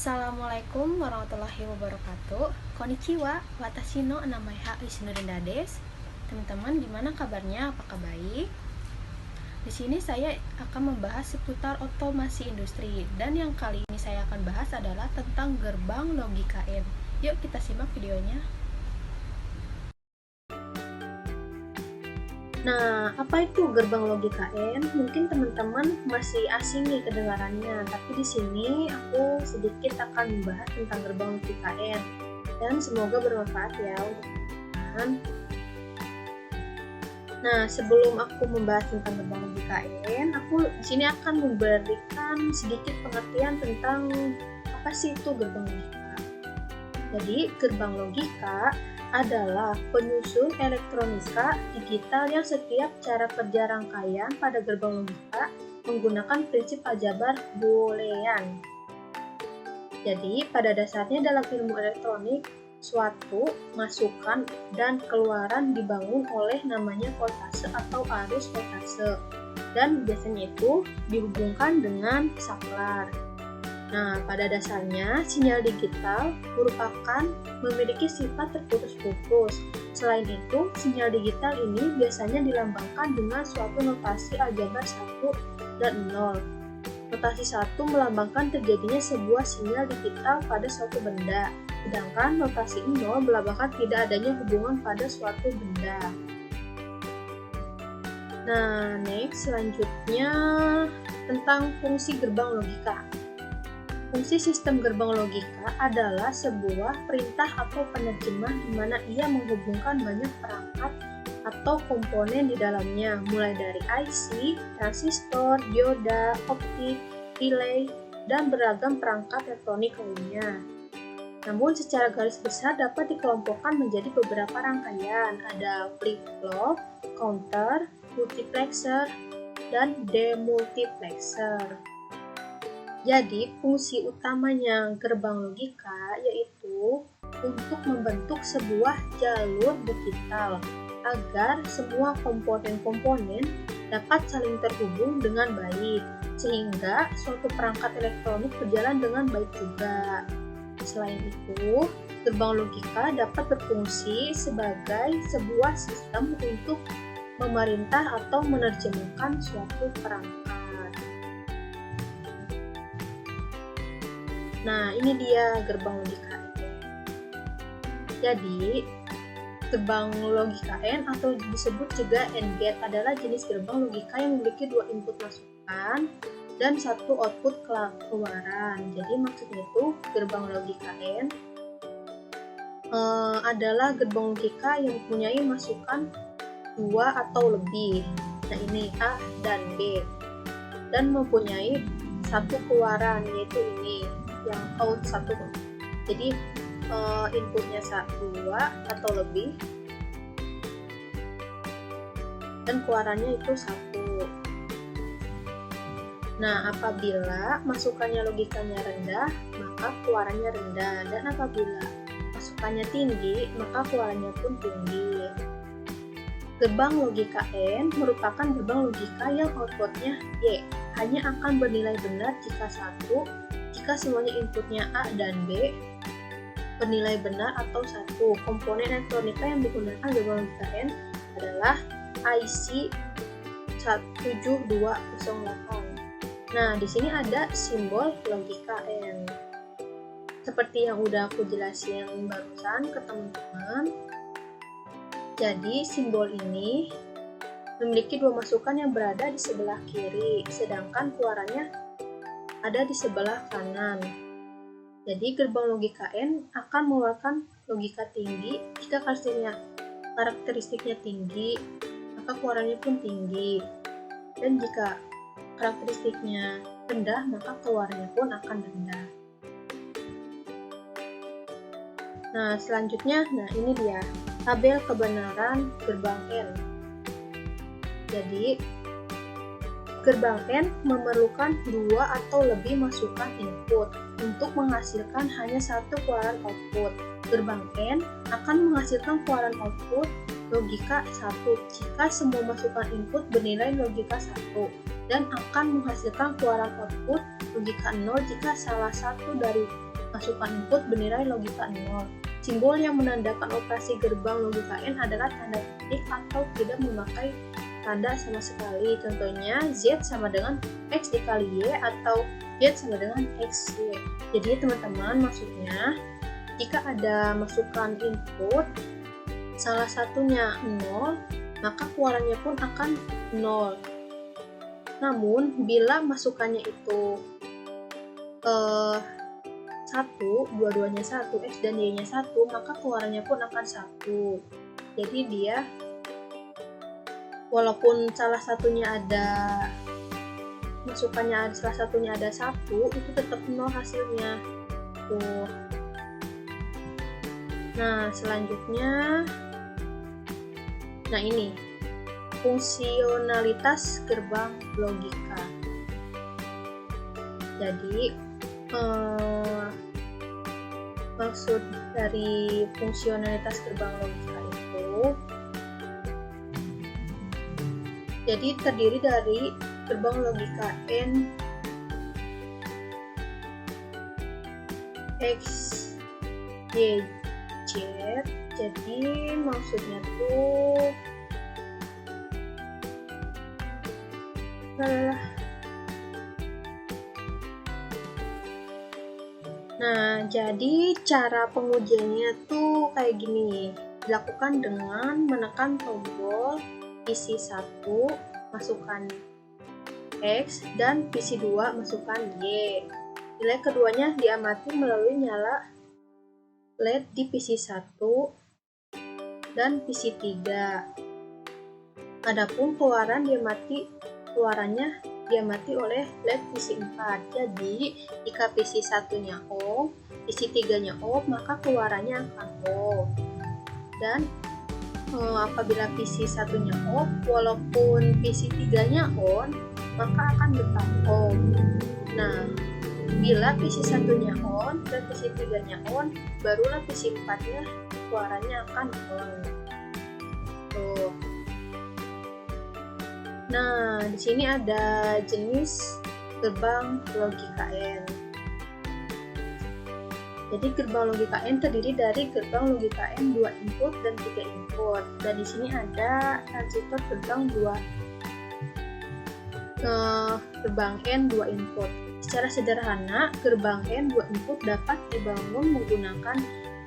Assalamualaikum warahmatullahi wabarakatuh. Konnichiwa, watashi no namae ha Isnurinda desu. Teman-teman, gimana kabarnya? Apakah baik? Di sini saya akan membahas seputar otomasi industri, dan yang kali ini saya akan bahas adalah tentang gerbang logika N. Yuk kita simak videonya. Nah, apa itu gerbang logika N? Mungkin teman-teman masih asing nih kedengarannya, tapi di sini aku sedikit akan membahas tentang gerbang logika N, dan semoga bermanfaat ya untuk teman-teman. Nah, sebelum aku membahas tentang gerbang logika N, aku di sini akan memberikan sedikit pengertian tentang apa sih itu gerbang logika. Jadi, gerbang logika adalah penyusun elektronika digital yang setiap cara kerja rangkaian pada gerbang logika menggunakan prinsip aljabar Boolean. Jadi, pada dasarnya dalam ilmu elektronik, suatu masukan dan keluaran dibangun oleh namanya voltase atau arus voltase, dan biasanya itu dihubungkan dengan saklar. Nah, pada dasarnya, sinyal digital merupakan memiliki sifat terputus-putus. Selain itu, sinyal digital ini biasanya dilambangkan dengan suatu notasi aljabar 1 dan 0. Notasi 1 melambangkan terjadinya sebuah sinyal digital pada suatu benda, sedangkan notasi 0 melambangkan tidak adanya hubungan pada suatu benda. Nah, next, selanjutnya tentang fungsi gerbang logika. Fungsi sistem gerbang logika adalah sebuah perintah atau penerjemah di mana ia menghubungkan banyak perangkat atau komponen di dalamnya, mulai dari IC, transistor, dioda, optik, relay, dan beragam perangkat elektronik lainnya. Namun secara garis besar dapat dikelompokkan menjadi beberapa rangkaian, ada flip-flop, counter, multiplexer, dan demultiplexer. Jadi, fungsi utamanya gerbang logika yaitu untuk membentuk sebuah jalur digital agar semua komponen-komponen dapat saling terhubung dengan baik, sehingga suatu perangkat elektronik berjalan dengan baik juga. Selain itu, gerbang logika dapat berfungsi sebagai sebuah sistem untuk memerintah atau menerjemahkan suatu perangkat. Nah, ini dia gerbang logika N. Jadi, gerbang logika N atau disebut juga AND gate adalah jenis gerbang logika yang memiliki dua input masukan dan satu output keluaran. Jadi, maksudnya itu gerbang logika N adalah gerbang logika yang mempunyai masukan 2 atau lebih. Nah, ini A dan B. Dan mempunyai satu keluaran, yaitu ini yang out 1. Jadi inputnya 2 atau lebih dan keluarannya itu 1. Nah, apabila masukannya logikanya rendah, maka keluarannya rendah, dan apabila masukannya tinggi, maka keluarannya pun tinggi. Gerbang logika N merupakan gerbang logika yang outputnya Y, hanya akan bernilai benar jika jika semuanya inputnya A dan B bernilai benar, atau 1. Komponen elektronika yang menggunakan gerbang logika N adalah IC 7208. Nah, di sini ada simbol logika N. Seperti yang udah aku jelasin barusan ke teman-teman. Jadi, simbol ini memiliki dua masukan yang berada di sebelah kiri, sedangkan keluarannya ada di sebelah kanan. Jadi, gerbang logika N akan mengeluarkan logika tinggi jika karakteristiknya tinggi, maka keluarannya pun tinggi. Dan jika karakteristiknya rendah, maka keluarannya pun akan rendah. Nah, selanjutnya, ini dia tabel kebenaran gerbang N. Jadi, gerbang N memerlukan 2 atau lebih masukan input untuk menghasilkan hanya satu keluaran output. Gerbang N akan menghasilkan keluaran output logika 1 jika semua masukan input bernilai logika 1, dan akan menghasilkan keluaran output logika 0 jika salah satu dari masukkan input bernilai logika 0. Simbol yang menandakan operasi gerbang logika N adalah tanda titik atau tidak memakai tanda sama sekali. Contohnya Z sama dengan X dikali Y atau Z sama dengan XY. Jadi teman-teman, maksudnya jika ada masukan input salah satunya 0, maka keluarannya pun akan 0. Namun bila masukannya itu 1, dua-duanya 1, X dan Y nya 1, maka keluarannya pun akan 1. Jadi dia walaupun salah satunya ada masukannya salah satunya ada 1, itu tetap 0 hasilnya. Tuh. Nah, selanjutnya ini fungsionalitas gerbang logika. Jadi maksud dari fungsionalitas gerbang logika itu jadi terdiri dari gerbang logika N, X, Y, Z. Jadi maksudnya tuh jadi cara pengujiannya tuh kayak gini. Dilakukan dengan menekan tombol PC 1, masukkan X, dan PC 2, masukkan Y. Nilai keduanya diamati melalui nyala LED di PC 1 dan PC 3. Adapun keluarannya diamati oleh LED PC 4. Jadi, jika PC 1-nya on, PC 3-nya off, maka keluarannya akan off. Dan apabila PC 1-nya off, walaupun PC 3-nya on, maka akan tetap on. Nah, bila PC 1-nya on dan PC 3-nya on, barulah PC 4-nya keluarannya akan on. Tuh. Nah, di sini ada jenis gerbang logika N. Jadi gerbang logika N terdiri dari gerbang logika N 2 input dan 3 input. Dan di sini ada transistor gerbang N 2 input. Secara sederhana, gerbang N 2 input dapat dibangun menggunakan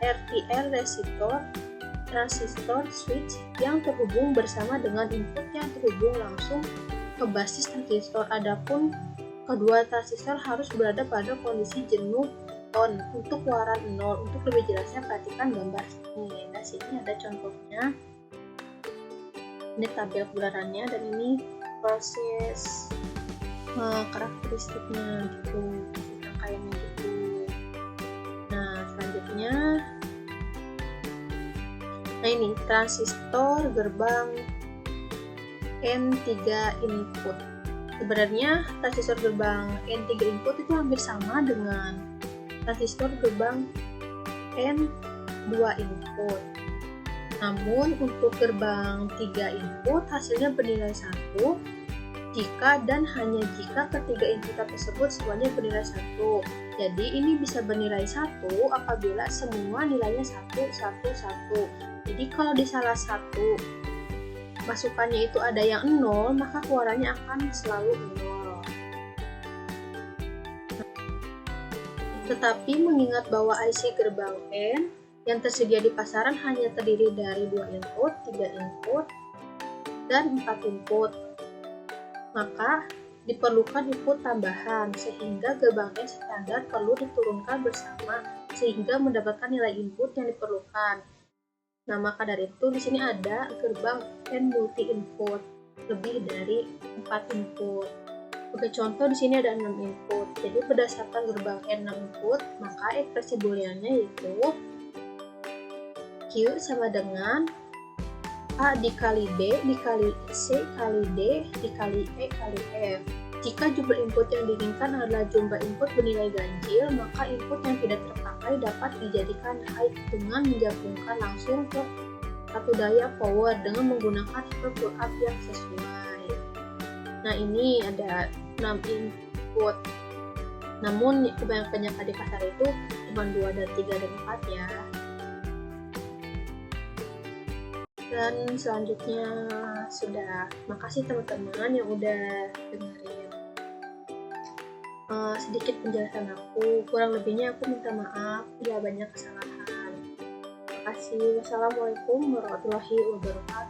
RTL resistor, transistor, switch yang terhubung bersama dengan input yang terhubung langsung ke basis transistor. Adapun kedua transistor harus berada pada kondisi jenuh on untuk keluaran 0. Untuk lebih jelasnya perhatikan gambar ini. Nah, sini ada contohnya. Ini tabel bularannya dan ini proses karakteristiknya gitu, rangkaiannya gitu. Nah, selanjutnya ini transistor gerbang N3 input. Sebenarnya transistor gerbang N3 input itu hampir sama dengan transistor gerbang N2 input. Namun untuk gerbang 3 input hasilnya bernilai 1 jika dan hanya jika ketiga input tersebut semuanya bernilai 1. Jadi ini bisa bernilai 1 apabila semua nilainya 1, 1, 1. Jadi kalau di salah satu masukannya itu ada yang 0, maka keluarannya akan selalu 0. Tetapi mengingat bahwa IC gerbang N yang tersedia di pasaran hanya terdiri dari 2 input, 3 input, dan 4 input, maka diperlukan input tambahan sehingga gerbang N standar perlu diturunkan bersama sehingga mendapatkan nilai input yang diperlukan. Nah, maka dari itu di sini ada gerbang N multi input, lebih dari 4 input. Sebagai contoh di sini ada 6 input. Jadi berdasarkan gerbang N 6 input, maka ekspresi booleannya yaitu Q sama dengan A dikali B dikali C kali D dikali E kali F. Jika jumlah input yang diinginkan adalah jumlah input bernilai ganjil, maka input yang tidak terpakai dapat dijadikan high dengan menggabungkan langsung ke satu daya power dengan menggunakan pull up yang sesuai. Nah, ini ada 6 input. Namun kebanyakan di pasar itu cuma 2 dan 3 dan 4 ya. Dan selanjutnya makasih teman-teman yang udah dengerin sedikit penjelasan aku. Kurang lebihnya aku minta maaf bila banyak kesalahan. Terima kasih. Wassalamualaikum warahmatullahi wabarakatuh.